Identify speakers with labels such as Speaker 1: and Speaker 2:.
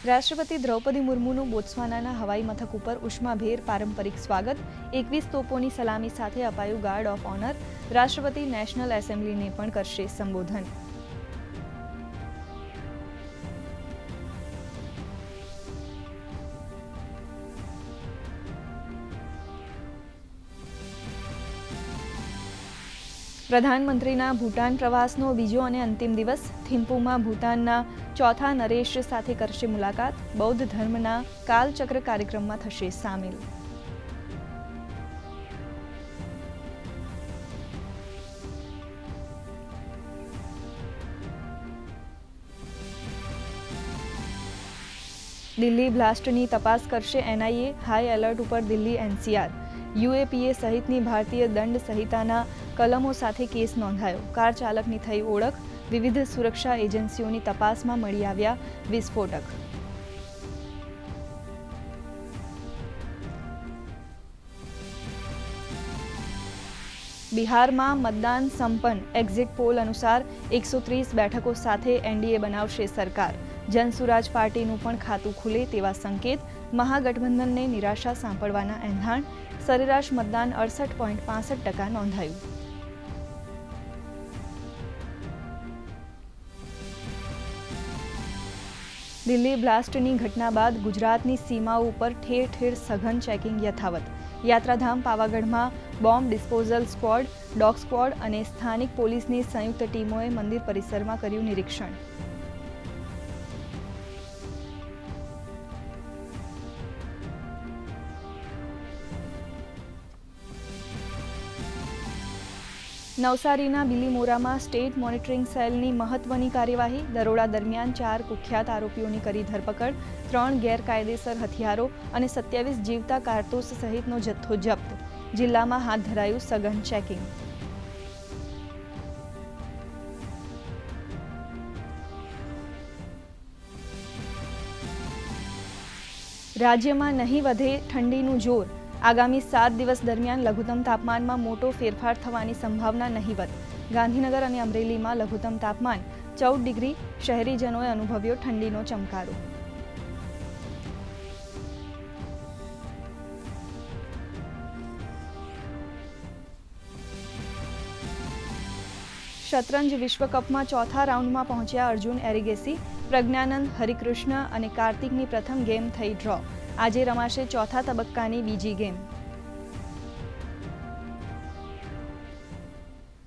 Speaker 1: રાષ્ટ્રપતિ દ્રૌપદી મુર્મુનું બોત્સવાનાના હવાઈ મથક ઉપર ઉષ્માભેર પારંપરિક સ્વાગત, 21 તોપોની સલામી સાથે અપાયું ગાર્ડ ઓફ ઓનર. રાષ્ટ્રપતિ નેશનલ એસેમ્બલીને પણ કરશે સંબોધન. પ્રધાનમંત્રીના ભૂટાન પ્રવાસનો બીજો અને અંતિમ દિવસ. થિમ્પુમાં ભૂટાનના ચોથા નરેશ સાથે કરશે મુલાકાત. બૌદ્ધ ધર્મના કાલચક્ર કાર્યક્રમમાં થશે સામેલ. દિલ્હી બ્લાસ્ટની તપાસ કરશે એનઆઈએ. હાઈ એલર્ટ ઉપર દિલ્હી એનસીઆર. યુએપીએ સહિતની ભારતીય દંડ સંહિતાના કલમો સાથે કેસ નોંધાયો. કાર ચાલકની થઈ ઓળખ. વિવિધ સુરક્ષા એજન્સીઓની તપાસમાં મળી આવ્યા વિસ્ફોટક. બિહારમાં મતદાન સંપન્ન. એક્ઝિટ પોલ અનુસાર 130 બેઠકો સાથે એનડીએ બનાવશે સરકાર. જનસુરાજ પાર્ટીનું પણ ખાતું ખુલે તેવા સંકેત. મહાગઠબંધનને નિરાશા સાંપડવાના એંધાણ. સરેરાશ મતદાન 68.65% નોંધાયું. દિલ્હી બ્લાસ્ટની ઘટના બાદ ગુજરાતની સીમાઓ ઉપર ઠેર ઠેર સઘન ચેકિંગ યથાવત. યાત્રાધામ પાવાગઢમાં bomb disposal squad, dog squad અને સ્થાનિક પોલીસની સંયુક્ત ટીમોએ મંદિર પરિસરમાં કર્યું નિરીક્ષણ. નવસારીના બિલીમોરામાં સ્ટેટ મોનિટરિંગ સેલની મહત્વની કાર્યવાહી. દરોડા દરમિયાન 4 કુખ્યાત આરોપીઓની કરી ધરપકડ. 3 ગેરકાયદેસર હથિયારો અને 27 જીવતા કારતૂસ સહિતનો જથ્થો જપ્ત. જિલ્લામાં હાથ ધરાયું સઘન ચેકિંગ. રાજ્યમાં નહીં વધે ઠંડીનું જોર. આગામી 7 દિવસ દરમિયાન લઘુત્તમ તાપમાનમાં મોટો ફેરફાર થવાની સંભાવના નહીવત. ગાંધીનગર અને અમરેલીમાં લઘુત્તમ તાપમાન 14 ડિગ્રી. શહેરીજનોએ અનુભવ્યો ઠંડીનો ચમકારો. શતરંજ વિશ્વકપમાં ચોથા રાઉન્ડમાં પહોંચ્યા અર્જુન એરિગેસી. પ્રજ્ઞાનંદ, હરિકૃષ્ણ અને કાર્તિકની પ્રથમ ગેમ થઈ ડ્રો. આજે રમાશે ચોથા તબક્કાની બીજી ગેમ.